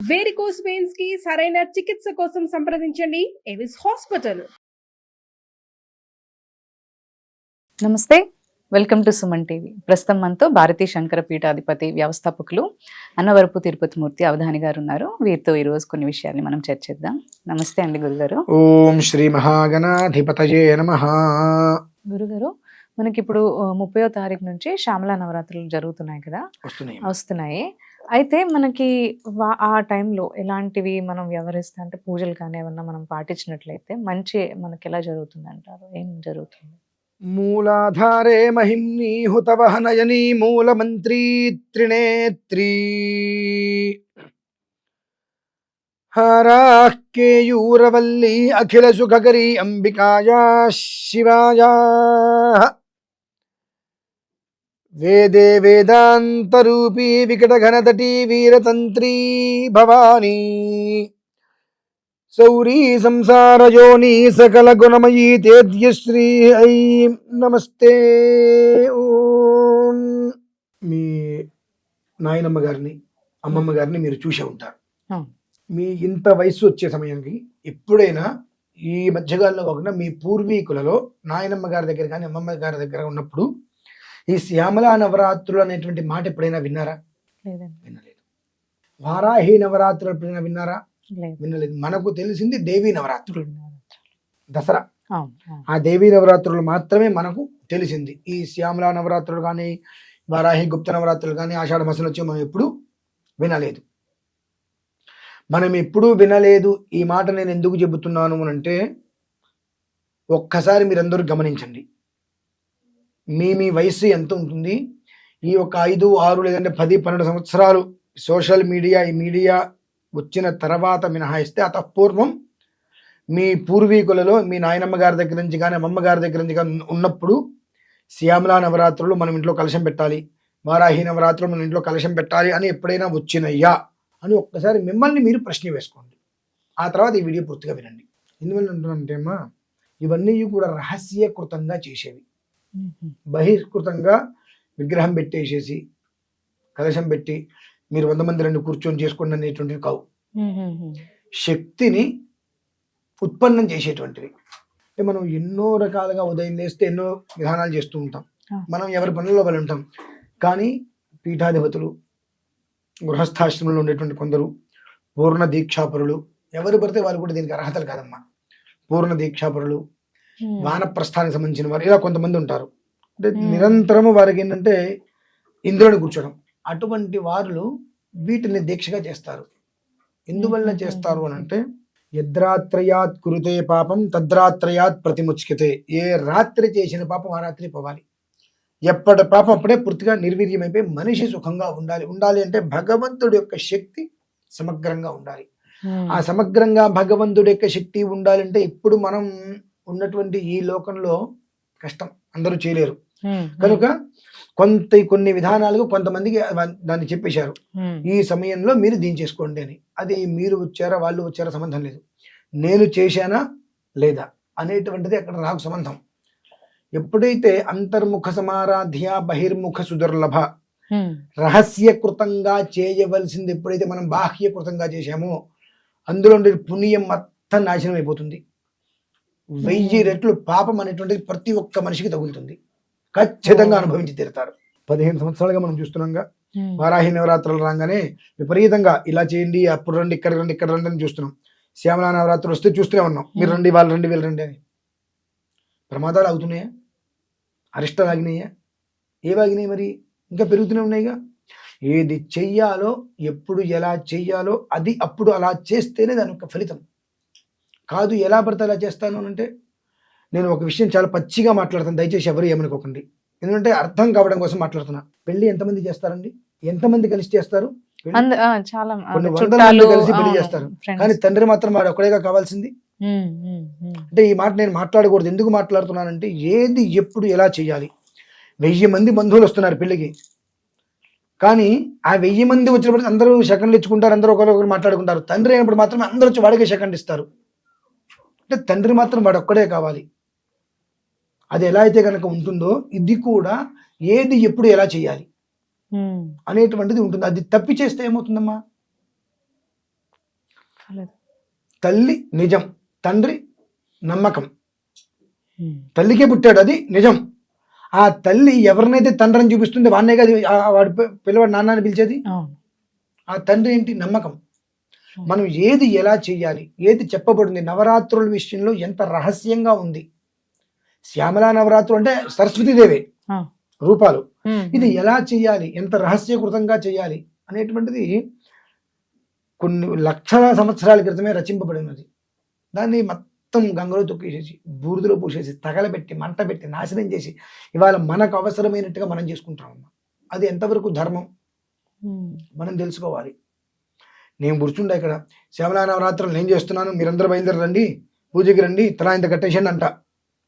Varicose veins కి సరైన చికిత్స కోసం సంప్రదించండి ఎవిస్ హాస్పిటల్. నమస్తే, వెల్కమ్ టు సుమన్ టీవీ. ప్రస్తుతం మనతో భారతీ శంకర పీఠాధిపతి వ్యవస్థాపకులు అన్నవరపు తిరుపతి మూర్తి అవధాని గారు ఉన్నారు. వీరితో ఈ రోజు కొన్ని విషయాల్ని మనం చర్చిద్దాం. నమస్తే అండి గురుగారు. ఓం శ్రీ మహాగణాధిపతయే నమః. గురుగారు, మనకి ఇప్పుడు 30వ తారీఖు నుంచి శ్యామలా నవరాత్రులు జరుగుతున్నాయి కదా, వస్తున్నాయి. అయితే మనకి ఆ టైంలో ఎలాంటివి మనం వ్యవహరిస్తే, అంటే పూజలు కానీ ఏమన్నా మనం పాటించినట్లయితే మంచి మనకి ఎలా జరుగుతుంది అంటారు? ఏం జరుగుతుంది? మూలాధారే మహిమ్ని హుతవహనయని మూలమంత్రీ త్రినేత్రీ హారాః కేయూరవల్లి అఖిల సుఖకరీ అంబికాయా శివాయా వేదే వేదాంతరూపీ వికటఘనతటీ వీరతంత్రీ భవానీ సౌరీ సంసారయోని సకల గుణమయీ తేజ్యశ్రీ ఐం నమస్తే. ఓం. మీ నాయనమ్మ గారిని, అమ్మమ్మ గారిని మీరు చూసే ఉంటారు. మీ ఇంత వయసు వచ్చే సమయానికి ఎప్పుడైనా ఈ మధ్యకాలంలో కాకుండా మీ పూర్వీకులలో నాయనమ్మ గారి దగ్గర కానీ అమ్మమ్మ గారి దగ్గర ఉన్నప్పుడు ఈ శ్యామలా నవరాత్రులు అనేటువంటి మాట ఎప్పుడైనా విన్నారా? వినలేదు. వారాహి నవరాత్రులు ఎప్పుడైనా విన్నారా? వినలేదు. మనకు తెలిసింది దేవీ నవరాత్రులు, దసరా. ఆ దేవీ నవరాత్రులు మాత్రమే మనకు తెలిసింది. ఈ శ్యామలా నవరాత్రులు కానీ వారాహి గుప్త నవరాత్రులు కానీ ఆషాఢ మాసంలో వచ్చి మనం ఎప్పుడు వినలేదు. మనం ఎప్పుడూ వినలేదు. ఈ మాట నేను ఎందుకు చెబుతున్నాను అంటే, ఒక్కసారి మీరందరూ గమనించండి. మీ వయసు ఎంత ఉంటుంది? ఈ ఒక 5, 6 లేదంటే 10, 12 సంవత్సరాలు సోషల్ మీడియా, ఈ మీడియా వచ్చిన తర్వాత మినహాయిస్తే అతపూర్వం మీ పూర్వీకులలో మీ నాయనమ్మ గారి దగ్గర నుంచి కానీ అమ్మమ్మ గారి దగ్గర నుంచి కానీ ఉన్నప్పుడు శ్యామలా నవరాత్రులు మనం ఇంట్లో కలశం పెట్టాలి, వారాహి నవరాత్రులు మనం ఇంట్లో కలశం పెట్టాలి అని ఎప్పుడైనా వచ్చినయ్యా అని ఒక్కసారి మిమ్మల్ని మీరు ప్రశ్న వేసుకోండి. ఆ తర్వాత ఈ వీడియో పూర్తిగా వినండి. ఎందువల్ల అంటున్నానంటే అమ్మా, ఇవన్నీ కూడా రహస్యకృతంగా చేసేవి. బహిష్కృతంగా విగ్రహం పెట్టేసేసి కలశం పెట్టి మీరు 100 మంది రండి కూర్చొని చేసుకోండి అనేటువంటివి కావు. శక్తిని ఉత్పన్నం చేసేటువంటివి. అంటే మనం ఎన్నో రకాలుగా ఉదయం లేస్తే ఎన్నో విధానాలు చేస్తూ ఉంటాం. మనం ఎవరి పనుల్లో వాళ్ళు ఉంటాం. కానీ పీఠాధిపతులు, గృహస్థాశ్రమంలో ఉండేటువంటి కొందరు పూర్ణ దీక్షాపరులు, ఎవరు పడితే వాళ్ళు కూడా దీనికి అర్హతలు కాదమ్మా. పూర్ణ దీక్షాపరులు, వానప్రస్థానికి సంబంధించిన వారు, ఇలా కొంతమంది ఉంటారు. అంటే నిరంతరము వారికి ఏంటంటే ఇంద్రుని కూర్చోడం. అటువంటి వారు వీటిని దీక్షగా చేస్తారు. ఎందువల్ల చేస్తారు అని అంటే, యద్రాత్రయాత్ కురుతే పాపం తద్రాత్రయాత్ ప్రతిముచ్యతే. ఏ రాత్రి చేసిన పాపం ఆ రాత్రి పోవాలి. ఎప్పటి పాపం అప్పుడే పూర్తిగా నిర్వీర్యమైపోయి మనిషి సుఖంగా ఉండాలి అంటే భగవంతుడి యొక్క శక్తి సమగ్రంగా ఉండాలి. ఆ సమగ్రంగా భగవంతుడి యొక్క శక్తి ఉండాలంటే ఇప్పుడు మనం ఉన్నటువంటి ఈ లోకంలో కష్టం, అందరూ చేయలేరు. కనుక కొన్ని విధానాలుగా కొంతమందికి దాన్ని చెప్పేశారు, ఈ సమయంలో మీరు దీన్ని చేసుకోండి అని. అది మీరు వచ్చారా వాళ్ళు వచ్చారా సంబంధం లేదు, నేను చేశానా లేదా అనేటువంటిది అక్కడ నాకు సంబంధం. ఎప్పుడైతే అంతర్ముఖ సమారాధ్య బహిర్ముఖ సుదుర్లభ, రహస్యకృతంగా చేయవలసింది ఎప్పుడైతే మనం బాహ్యకృతంగా చేశామో అందులో పుణ్యం మొత్తం నాశనం అయిపోతుంది. 1000 రెట్లు పాపం అనేటువంటిది ప్రతి ఒక్క మనిషికి తగులుతుంది. ఖచ్చితంగా అనుభవించి తీరుతారు. 15 సంవత్సరాలుగా మనం చూస్తున్నాంగా, వారాహి నవరాత్రులు రాగానే విపరీతంగా ఇలా చేయండి, అప్పుడు రండి, ఇక్కడ రండి, ఇక్కడ రండి అని చూస్తున్నాం. శ్యామలా నవరాత్రులు వస్తే చూస్తూనే ఉన్నాం, మీరు రండి, వాళ్ళు రండి, వీళ్ళు రండి అని. ప్రమాదాలు అవుతున్నాయా? అరిష్టాలు ఆగినాయా? ఏవాగినాయి? మరి ఇంకా పెరుగుతూనే ఉన్నాయిగా. ఏది చెయ్యాలో, ఎప్పుడు ఎలా చెయ్యాలో అది అప్పుడు అలా చేస్తేనే దాని యొక్క ఫలితం. కాదు ఎలా పడితే అలా చేస్తాను అంటే, నేను ఒక విషయం చాలా పచ్చిగా మాట్లాడతాను, దయచేసి ఎవరు ఏమనుకోకండి. ఎందుకంటే అర్థం కావడం కోసం మాట్లాడుతున్నా. పెళ్లి ఎంతమంది చేస్తారండి? ఎంతమంది కలిసి చేస్తారు? కొన్ని 100 మంది కలిసి పెళ్లి చేస్తారు. కానీ తండ్రి మాత్రం వాడు ఒక్కడేగా కావాల్సింది. అంటే ఈ మాట నేను మాట్లాడకూడదు. ఎందుకు మాట్లాడుతున్నానంటే, ఏది ఎప్పుడు ఎలా చేయాలి. 1000 మంది బంధువులు వస్తున్నారు పెళ్లికి, కానీ ఆ 1000 మంది వచ్చినప్పుడు అందరూ సెకండ్లు ఇచ్చుకుంటారు, అందరూ ఒకరొకరు మాట్లాడుకుంటారు. తండ్రి అయినప్పుడు మాత్రమే అందరూ వచ్చి వాడికే సెకండ్ ఇస్తారు. అంటే తండ్రి మాత్రం వాడు ఒక్కడే కావాలి. అది ఎలా అయితే కనుక ఉంటుందో ఇది కూడా ఏది ఎప్పుడు ఎలా చేయాలి అనేటువంటిది ఉంటుంది. అది తప్పి చేస్తే ఏమవుతుందమ్మా? కాలేదు. తల్లి నిజం, తండ్రి నమ్మకం. తల్లికే పుట్టాడు, అది నిజం. ఆ తల్లి ఎవరినైతే తండ్రిని చూపిస్తుంది వాడినే కదా వాడి పిల్లవాడు నాన్న అని పిలిచేది. అవును. ఆ తండ్రి ఏంటి? నమ్మకం. మనం ఏది ఎలా చెయ్యాలి, ఏది చెప్పబడింది, నవరాత్రుల విషయంలో ఎంత రహస్యంగా ఉంది. శ్యామలా నవరాత్రులు అంటే సరస్వతీదేవి ఆ. రూపాలు. ఇది ఎలా చెయ్యాలి, ఎంత రహస్యకృతంగా చెయ్యాలి అనేటువంటిది కొన్ని లక్షల సంవత్సరాల క్రితమే రచింపబడినది. దాన్ని మొత్తం గంగలో తొక్కేసేసి, బూడిదలో పూసేసి, తగలబెట్టి, మంట పెట్టి, నాశనం చేసి ఇవాళ మనకు అవసరమైనట్టుగా మనం చేసుకుంటామమ్మా. అది ఎంతవరకు ధర్మం మనం తెలుసుకోవాలి. నేను కూర్చుండే ఇక్కడ శ్యామలా నవరాత్రులు నేను చేస్తున్నాను, మీరందరూ బయలుదేరి రండి, పూజకి రండి, తలా ఇంత కట్టేసండి అంట.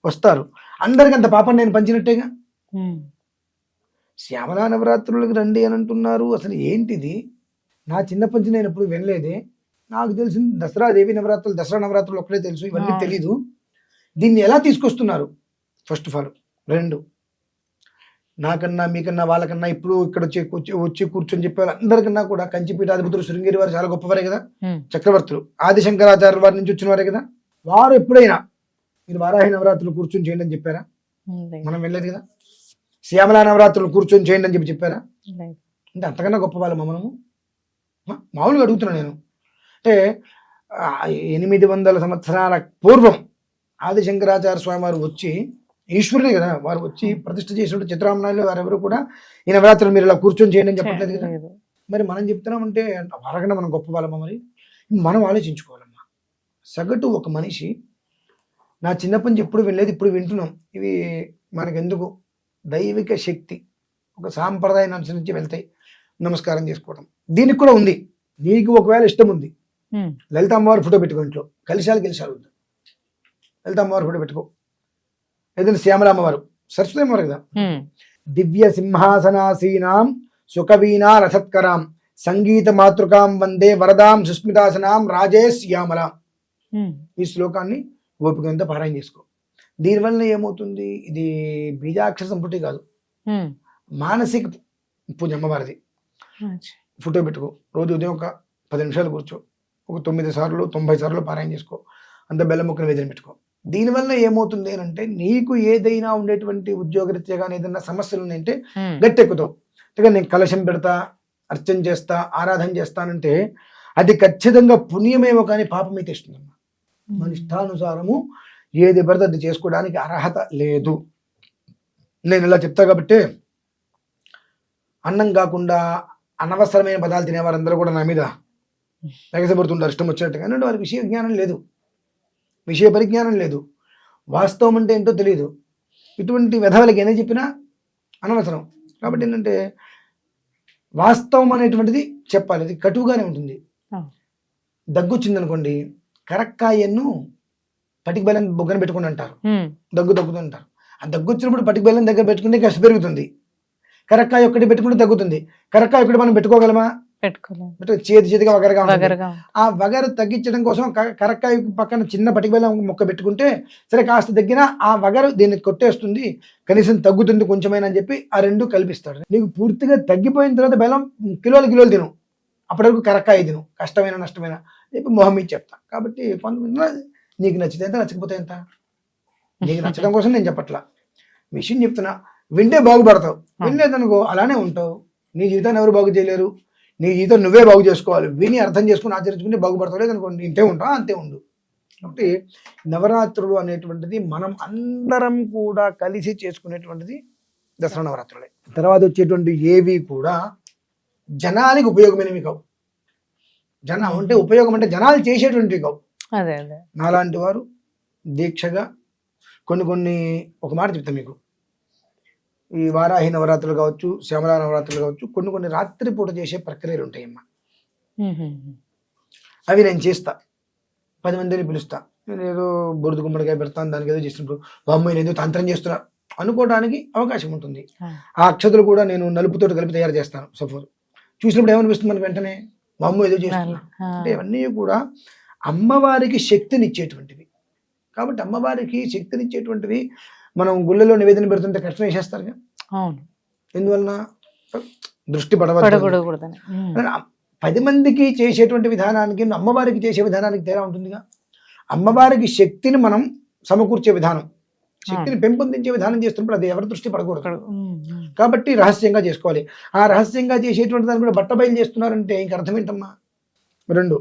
వస్తారు, అందరికి అంత పాపం నేను పంచినట్టేగా. శ్యామలా నవరాత్రులకు రండి అని అంటున్నారు. అసలు ఏంటిది? నా చిన్నప్పటి నుంచి నేను ఎప్పుడు వినలేదే. నాకు తెలిసింది దసరా దేవి నవరాత్రులు, దసరా నవరాత్రులు ఒక్కడే తెలుసు, ఇవన్నీ తెలీదు. దీన్ని ఎలా తీసుకొస్తున్నారు? First of all. 2, నాకన్నా మీకన్నా వాళ్ళకన్నా ఇప్పుడు ఇక్కడ వచ్చి కూర్చొని చెప్పే వాళ్ళందరికన్నా కూడా కంచిపీఠాధిపతులు శృంగేరి వారు చాలా గొప్పవారే కదా, చక్రవర్తులు. ఆదిశంకరాచార్య వారి నుంచి వచ్చిన వారే కదా. వారు ఎప్పుడైనా మీరు వారాహి నవరాత్రులు కూర్చొని చేయండి అని చెప్పారా? మనం వెళ్ళలేదు కదా. శ్యామలా నవరాత్రులు కూర్చొని చేయండి అని చెప్పారా? అంటే అంతకన్నా గొప్ప వాళ్ళమా మనము? మామూలుగా అడుగుతున్నాను నేను. అంటే 800 సంవత్సరాల పూర్వం ఆదిశంకరాచార్య స్వామి వారు వచ్చి, ఈశ్వరుడే కదా వారు వచ్చి ప్రతిష్ఠ చేసినట్టు చిత్రామణాలు వారెవరు కూడా ఈ నవరాత్రులు మీరు ఇలా కూర్చొని చేయండి అని చెప్పట్లేదు కదా. మరి మనం చెప్తున్నామంటే వారకన్నా మనం గొప్ప వాళ్ళమా? మరి మనం ఆలోచించుకోవాలమ్మా. సగటు ఒక మనిషి, నా చిన్నప్పటి నుంచి ఎప్పుడు వినలేదు, ఇప్పుడు వింటున్నాం. ఇవి మనకెందుకు? దైవిక శక్తి, ఒక సాంప్రదాయాన్ని అనుసరించి వెళ్తాయి. నమస్కారం చేసుకోవడం దీనికి కూడా ఉంది. నీకు ఒకవేళ ఇష్టం ఉంది, లలిత అమ్మవారి ఫోటో పెట్టుకో ఇంట్లో. కలిశాలు వద్దు, లలిత అమ్మవారి ఫోటో పెట్టుకో. ఏదైనా శ్యామల అమ్మవారు, సరస్వతి అమ్మవారు కదా. దివ్య సింహాసనాసీనాం సుఖవీనా రసత్కరాం సంగీత మాతృకాం వందే వరదాం సుస్మితాసనాం రాజే శ్యామలాం. ఈ శ్లోకాన్ని ఓపికంతా పారాయణ చేసుకో. దీనివల్ల ఏమవుతుంది? ఇది బీజాక్షర సంపుటి కాదు, మానసిక పూజ అమ్మవారిది. ఫోటో పెట్టుకో, రోజు ఉదయం ఒక 10 నిమిషాలు కూర్చో, ఒక 9 సార్లు 90 సార్లు పారాయణ చేసుకో, అంత బెల్లం ముక్కలు వేదిన పెట్టుకో. దీనివల్ల ఏమవుతుంది అంటే నీకు ఏదైనా ఉండేటువంటి ఉద్యోగరీత్యా కానీ ఏదైనా సమస్యలు ఉన్నాయంటే గట్టెక్కుతావు. అంటే నేను కలశం పెడతా, అర్చన చేస్తా, ఆరాధన చేస్తానంటే అది ఖచ్చితంగా పుణ్యమేమో కానీ పాపమైతే ఇస్తుందమ్మా. మన ఇష్టానుసారము ఏది పడితే అది చేసుకోవడానికి అర్హత లేదు. నేను ఇలా చెప్తా కాబట్టి అన్నం కాకుండా అనవసరమైన పదాలు తినేవారందరూ కూడా నా మీద ఎగసపడుతుంటారు ఇష్టం వచ్చినట్టుగా. అంటే వారికి విషయ జ్ఞానం లేదు, విషయ పరిజ్ఞానం లేదు, వాస్తవం అంటే ఏంటో తెలియదు. ఇటువంటి వెధవలకి ఏదైనా చెప్పినా అనవసరం. కాబట్టి ఏంటంటే వాస్తవం అనేటువంటిది చెప్పాలి, అది కటువుగానే ఉంటుంది. దగ్గు వచ్చిందనుకోండి, కరక్కాయను పటికి బెల్లం బొగ్గన పెట్టుకుని అంటారు, దగ్గుతుంటారు. ఆ దగ్గు వచ్చినప్పుడు పటికి బెల్లం దగ్గర పెట్టుకుంటే కష్ట పెరుగుతుంది. కరక్కాయ ఒక్కటి పెట్టుకుంటే తగ్గుతుంది. కరక్కాయ ఒక్కటి మనం పెట్టుకోగలమా? చేతిగా వగరగా ఉంటుంది. ఆ వగరు తగ్గించడం కోసం కరక్కాయ పక్కన చిన్న పటిక బెల్లం ముక్క పెట్టుకుంటే సరే కాస్త తగ్గినా ఆ వగరు దీన్ని కొట్టేస్తుంది, కనీసం తగ్గుతుంది కొంచెమైనా అని చెప్పి ఆ 2 కల్పిస్తాడు. నీకు పూర్తిగా తగ్గిపోయిన తర్వాత బెల్లం కిలోలు తిను, అప్పటి వరకు కరక్కాయ తిను, కష్టమైన నష్టమైన చెప్పి మొహం మీద చెప్తా. కాబట్టి కొంతమంది నీకు నచ్చితే ఎంత, నచ్చకపోతే ఎంత. నీకు నచ్చడం కోసం నేను చెప్పట్లా, విషయం చెప్తున్నా. వింటే బాగుపడతావు, వినలేదనుకో అలానే ఉంటావు. నీ జీవితాన్ని ఎవరు బాగు చేయలేరు, నీ జీవితం నువ్వే బాగు చేసుకోవాలి. విని అర్థం చేసుకుని ఆచరించుకుంటే బాగుపడతావు, లేదనుకోండి ఇంతే ఉంటావు, అంతే ఉండు. కాబట్టి నవరాత్రులు అనేటువంటిది మనం అందరం కూడా కలిసి చేసుకునేటువంటిది దసరా నవరాత్రులే. తర్వాత వచ్చేటువంటి ఏవి కూడా జనానికి ఉపయోగమైనవి కావు. జనం అంటే ఉపయోగం అంటే జనాలు చేసేటువంటివి కావు. నాలాంటి వారు దీక్షగా కొన్ని ఒక మాట చెప్తాను మీకు. ఈ వారాహి నవరాత్రులు కావచ్చు, శ్యామలా నవరాత్రులు కావచ్చు, కొన్ని రాత్రి పూట చేసే ప్రక్రియలు ఉంటాయమ్మా. అవి నేను చేస్తా, 10 మందిని పిలుస్తా. నేను ఏదో బురద గుమ్మడికాయ పెడతాను, దానికి ఏదో చేసినప్పుడు అమ్మాయి ఏదో తంత్రం చేస్తున్నా అనుకోవడానికి అవకాశం ఉంటుంది. ఆ అక్షతలు కూడా నేను నలుపుతో కలిపి తయారు చేస్తాను. సపోజ్ చూసినప్పుడు ఏమనిపిస్తుంది మనకి వెంటనే, మా అమ్మ ఏదో చేస్తున్నా అంటే ఇవన్నీ కూడా అమ్మవారికి శక్తినిచ్చేటువంటివి. కాబట్టి అమ్మవారికి శక్తినిచ్చేటువంటివి మనం గుళ్ళలో నివేదన పెడుతుంటే కష్టం వేసేస్తారు. ఎందువలన? దృష్టి పడవద్దు. 10 మందికి చేసేటువంటి విధానానికి అమ్మవారికి చేసే విధానానికి తేడా ఉంటుందిగా. అమ్మవారికి శక్తిని మనం సమకూర్చే విధానం, శక్తిని పెంపొందించే విధానం చేస్తున్నప్పుడు అది ఎవరి దృష్టి పడకూడదు. కాబట్టి రహస్యంగా చేసుకోవాలి. ఆ రహస్యంగా చేసేటువంటి దాన్ని కూడా బట్టబయలు చేస్తున్నారంటే ఇంక అర్థం ఏంటమ్మా. 2,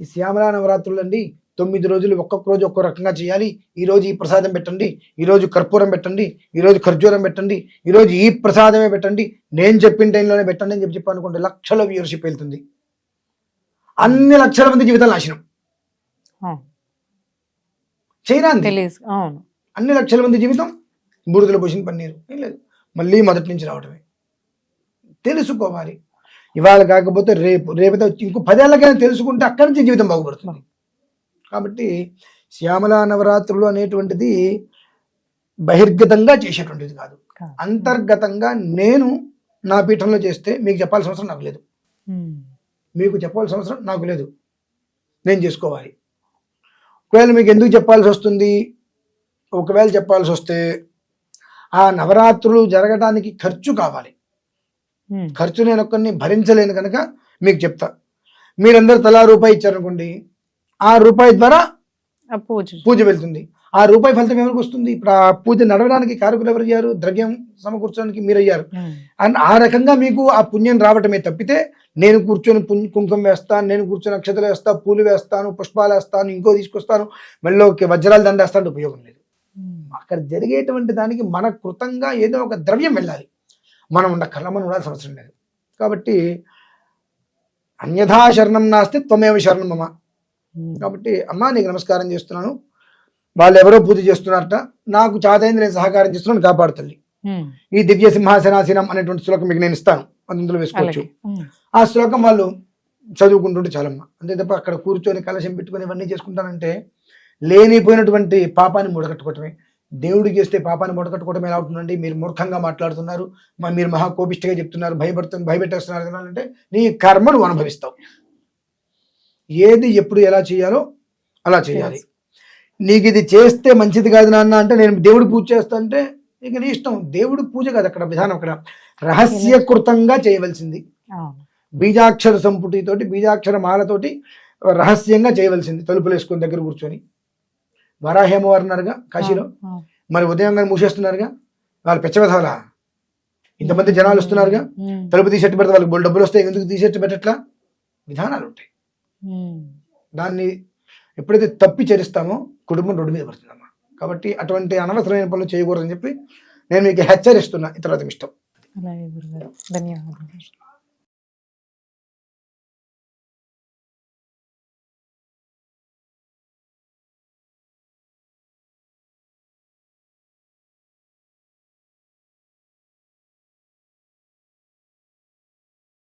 ఈ శ్యామలా నవరాత్రులు అండి 9 రోజులు ఒక్కొక్క రోజు ఒక్కో రకంగా చేయాలి. ఈ రోజు ఈ ప్రసాదం పెట్టండి, ఈ రోజు కర్పూరం పెట్టండి, ఈ రోజు ఖర్జూరం పెట్టండి, ఈ రోజు ఈ ప్రసాదమే పెట్టండి, నేను చెప్పిన టైంలోనే పెట్టండి అని చెప్పి అనుకోండి, లక్షల వ్యూవర్షిప్ వెళ్తుంది. అన్ని లక్షల మంది జీవితాలు నాశనం. చైనా తెలియదు. అన్ని లక్షల మంది జీవితం బూడిదలో పోసిన పన్నీరు, ఏం లేదు, మళ్ళీ మొదటి నుంచి రావడమే. తెలుసుకోవాలి. ఇవాళ కాకపోతే రేపుతో ఇంకో 10 ఏళ్ళకైనా తెలుసుకుంటే అక్కడి నుంచి జీవితం బాగుపడుతుంది. కాబట్టి శ్యామలా నవరాత్రులు అనేటువంటిది బహిర్గతంగా చేసేటువంటిది కాదు, అంతర్గతంగా నేను నా పీఠంలో చేస్తే మీకు చెప్పాల్సిన అవసరం నాకు లేదు, మీకు చెప్పాల్సిన అవసరం నాకు లేదు, నేను చేసుకోవాలి. ఒకవేళ మీకు ఎందుకు చెప్పాల్సి వస్తుంది, ఒకవేళ చెప్పాల్సి వస్తే ఆ నవరాత్రులు జరగడానికి ఖర్చు కావాలి. ఖర్చు నేను ఒక్కరిని భరించలేను కనుక మీకు చెప్తా. మీరందరూ తలా రూపాయి ఇచ్చారనుకోండి, ఆ రూపాయి ద్వారా పూజ వెళ్తుంది. ఆ రూపాయి ఫలితం ఎవరికి వస్తుంది? ఇప్పుడు ఆ పూజ నడవడానికి కారకులు ఎవరు అయ్యారు? ద్రవ్యం సమకూర్చడానికి మీరు అయ్యారు. అండ్ ఆ రకంగా మీకు ఆ పుణ్యం రావటమే తప్పితే నేను కూర్చొని కుంకుమ వేస్తాను, నేను కూర్చొని నక్షత్రాలు వేస్తాను, పూలు వేస్తాను, పుష్పాలు వేస్తాను, ఇంకో తీసుకొస్తాను, మళ్ళీ వజ్రాలు దండ వేస్తాను, ఉపయోగం లేదు. అక్కడ జరిగేటువంటి దానికి మన కృతంగా ఏదో ఒక ద్రవ్యం వెళ్ళాలి, మనం మనం ఉండాల్సిన అవసరం లేదు. కాబట్టి అన్యథా శరణం నాస్తి త్వమేవ శరణం మమ. కాబట్టి అమ్మా నీకు నమస్కారం చేస్తున్నాను, వాళ్ళు ఎవరో పూజ చేస్తున్నారట, నాకు చాతైంది నేను సహకారం చేస్తున్నాను, కాపాడుతుంది. ఈ దివ్య సింహాసనాసీనం అనేటువంటి శ్లోకం మీకు నేను ఇస్తాను, అందులో వేసుకోవచ్చు. ఆ శ్లోకం వాళ్ళు చదువుకుంటుంటే చాలమ్మా, అంతే తప్ప అక్కడ కూర్చొని కలశం పెట్టుకొని ఇవన్నీ చేసుకుంటానంటే లేనిపోయినటువంటి పాపాన్ని మూడగట్టుకోవటమే. దేవుడికి చేస్తే పాపాన్ని మూడగట్టుకోవటం ఎలా అవుతుందండి? మీరు మూర్ఖంగా మాట్లాడుతున్నారు, మీరు మహాకోపిష్టిగా చెప్తున్నారు, భయపెట్టేస్తున్నారు అంటే నీ కర్మ నువ్వు అనుభవిస్తావు. ఏది ఎప్పుడు ఎలా చేయాలో అలా చేయాలి. నీకు ఇది చేస్తే మంచిది కాదు నాన్న అంటే నేను దేవుడి పూజ చేస్తా అంటే ఇక నీ ఇష్టం. దేవుడి పూజ కాదు అక్కడ విధానం, అక్కడ రహస్యకృతంగా చేయవలసింది. బీజాక్షర సంపుటితోటి, బీజాక్షర మాలతోటి రహస్యంగా చేయవలసింది. తలుపులు వేసుకొని దగ్గర కూర్చొని. వరాహేమవారు ఉన్నారుగా కాశీలో, మరి ఉదయం గారు మూసేస్తున్నారుగా, వాళ్ళు పెచ్చవెధవలా? ఇంతమంది జనాలు వస్తున్నారుగా, తలుపు తీసేట్టు పెడితే వాళ్ళకి డబ్బులు వస్తాయి, ఎందుకు తీసేట్టు పెట్టట్లా? విధానాలు ఉంటాయి. దాన్ని ఎప్పుడైతే తప్పి చరిస్తామో కుటుంబం రోడ్డు మీద పడుతుందమ్మా. కాబట్టి అటువంటి అనవసరమైన పనులు చేయకూడదని చెప్పి నేను మీకు హెచ్చరిస్తున్నా. ఇతరులకు ఇష్టం. ధన్యవాదాలు.